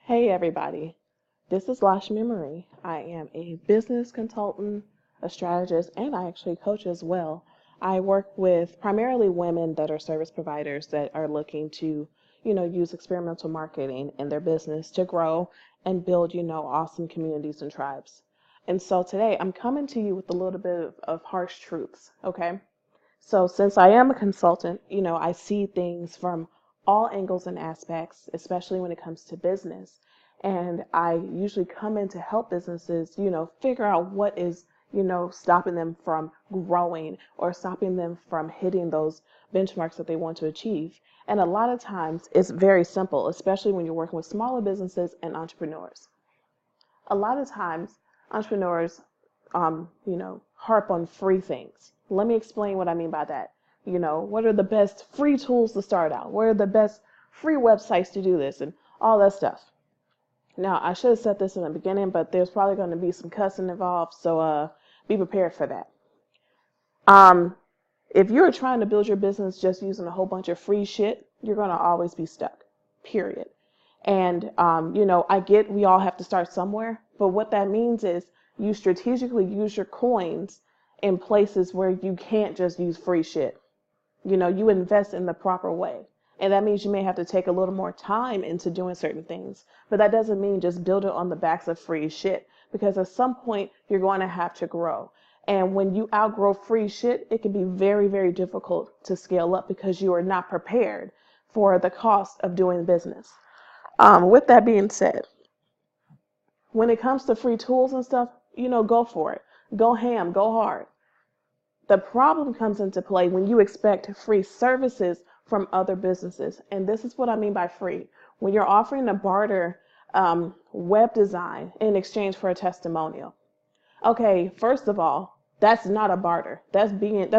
Hey everybody, this is Lashmi Marie. I am a business consultant, a strategist, and I actually coach as well. I work with primarily women that are service providers that are looking to, use experimental marketing in their business to grow and build, awesome communities and tribes. And so today I'm coming to you with a little bit of harsh truths, okay? So since I am a consultant, I see things from all angles and aspects, especially when it comes to business. And I usually come in to help businesses, figure out what is, stopping them from growing or stopping them from hitting those benchmarks that they want to achieve. And a lot of times it's very simple, especially when you're working with smaller businesses and entrepreneurs. A lot of times entrepreneurs, harp on free things. Let me explain what I mean by that. What are the best free tools to start out? What are the best free websites to do this and all that stuff? Now, I should have said this in the beginning, but there's probably going to be some cussing involved, so be prepared for that. Um, if you're trying to build your business just using a whole bunch of free shit, you're going to always be stuck, period. And, I get we all have to start somewhere, but what that means is you strategically use your coins in places where you can't just use free shit. You invest in the proper way. And that means you may have to take a little more time into doing certain things. But that doesn't mean just build it on the backs of free shit. Because at some point, you're going to have to grow. And when you outgrow free shit, it can be very, very difficult to scale up because you are not prepared for the cost of doing business. With that being said, when it comes to free tools and stuff, go for it. Go ham, go hard. The problem comes into play when you expect free services from other businesses. And this is what I mean by free. When you're offering to barter web design in exchange for a testimonial. Okay, first of all, that's not a barter. That's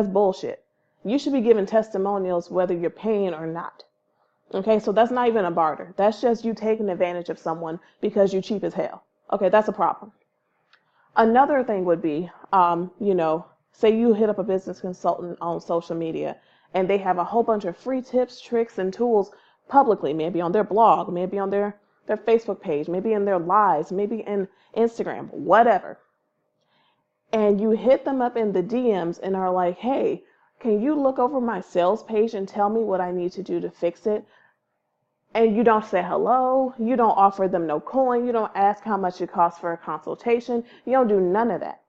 bullshit. You should be giving testimonials whether you're paying or not. Okay, so that's not even a barter. That's just you taking advantage of someone because you're cheap as hell. Okay, that's a problem. Another thing would be, say you hit up a business consultant on social media and they have a whole bunch of free tips, tricks, and tools publicly, maybe on their blog, maybe on their Facebook page, maybe in their lives, maybe in Instagram, whatever. And you hit them up in the DMs and are like, hey, can you look over my sales page and tell me what I need to do to fix it? And you don't say hello, you don't offer them no coin, you don't ask how much it costs for a consultation, you don't do none of that.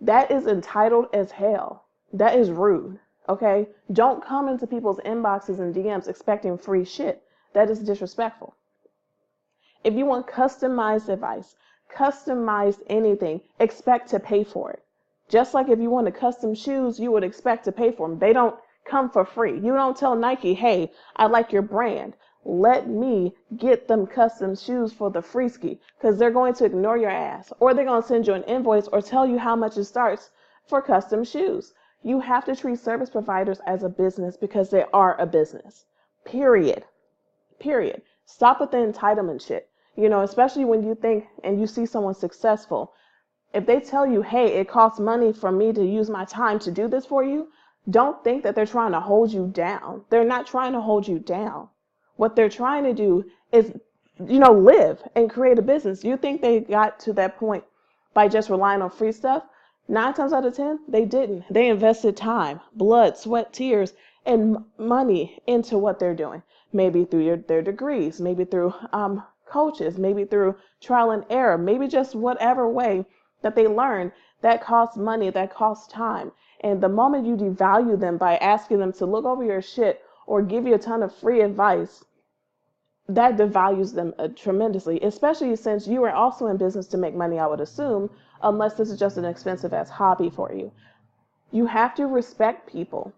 That is entitled as hell. That is rude, okay? Don't come into people's inboxes and DMs expecting free shit. That is disrespectful. If you want customized advice, customized anything, expect to pay for it. Just like if you want custom shoes, you would expect to pay for them. They don't come for free. You don't tell Nike, hey, I like your brand. Let me get them custom shoes for the free ski, because they're going to ignore your ass, or they're going to send you an invoice or tell you how much it starts for custom shoes. You have to treat service providers as a business because they are a business. Period. Period. Stop with the entitlement shit. Especially when you think and you see someone successful. If they tell you, hey, it costs money for me to use my time to do this for you, don't think that they're trying to hold you down. They're not trying to hold you down. What they're trying to do is, live and create a business. You think they got to that point by just relying on free stuff? 9 times out of 10, they didn't. They invested time, blood, sweat, tears, and money into what they're doing. Maybe through their degrees, maybe through coaches, maybe through trial and error, maybe just whatever way that they learn that costs money, that costs time. And the moment you devalue them by asking them to look over your shit or give you a ton of free advice, that devalues them tremendously, especially since you are also in business to make money, I would assume, unless this is just an expensive ass hobby for you. You have to respect people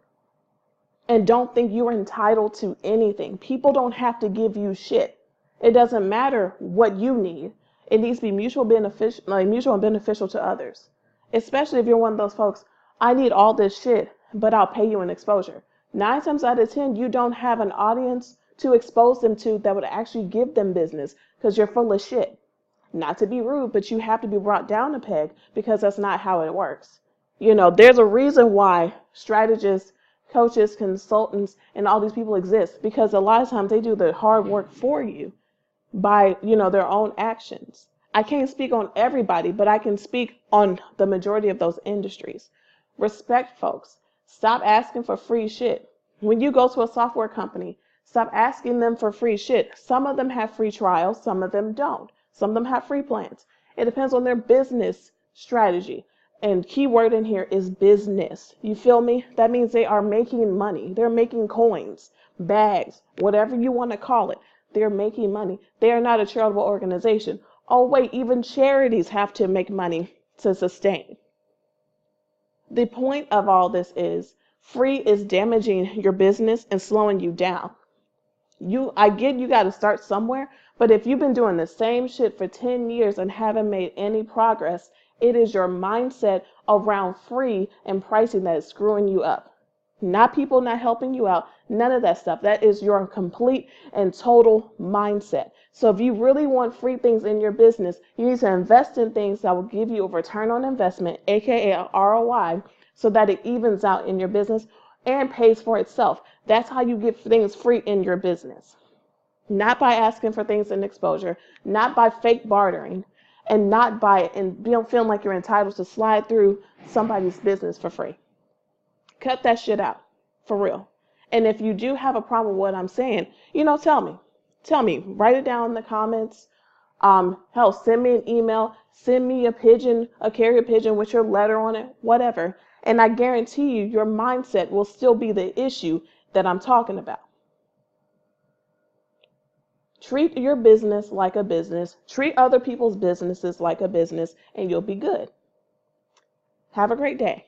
and don't think you are entitled to anything. People don't have to give you shit. It doesn't matter what you need. It needs to be mutual and beneficial to others. Especially if you're one of those folks, I need all this shit, but I'll pay you an exposure. 9 times out of 10, you don't have an audience to expose them to that would actually give them business because you're full of shit. Not to be rude, but you have to be brought down a peg because that's not how it works. There's a reason why strategists, coaches, consultants, and all these people exist, because a lot of times they do the hard work for you. by, their own actions. I can't speak on everybody, but I can speak on the majority of those industries. Respect folks. Stop asking for free shit. When you go to a software company, stop asking them for free shit. Some of them have free trials, some of them don't. Some of them have free plans. It depends on their business strategy. And keyword in here is business. You feel me? That means they are making money. They're making coins, bags, whatever you want to call it. They're making money. They are not a charitable organization. Oh, wait, even charities have to make money to sustain. The point of all this is free is damaging your business and slowing you down. I get you got to start somewhere, but if you've been doing the same shit for 10 years and haven't made any progress, it is your mindset around free and pricing that is screwing you up. Not people not helping you out, none of that stuff. That is your complete and total mindset. So if you really want free things in your business, you need to invest in things that will give you a return on investment, aka a ROI, so that it evens out in your business and pays for itself. That's how you get things free in your business. Not by asking for things in exposure, not by fake bartering, and not by feeling like you're entitled to slide through somebody's business for free. Cut that shit out, for real. And if you do have a problem with what I'm saying, tell me. Tell me. Write it down in the comments. Hell, send me an email. Send me a pigeon, a carrier pigeon with your letter on it, whatever. And I guarantee you, your mindset will still be the issue that I'm talking about. Treat your business like a business. Treat other people's businesses like a business, and you'll be good. Have a great day.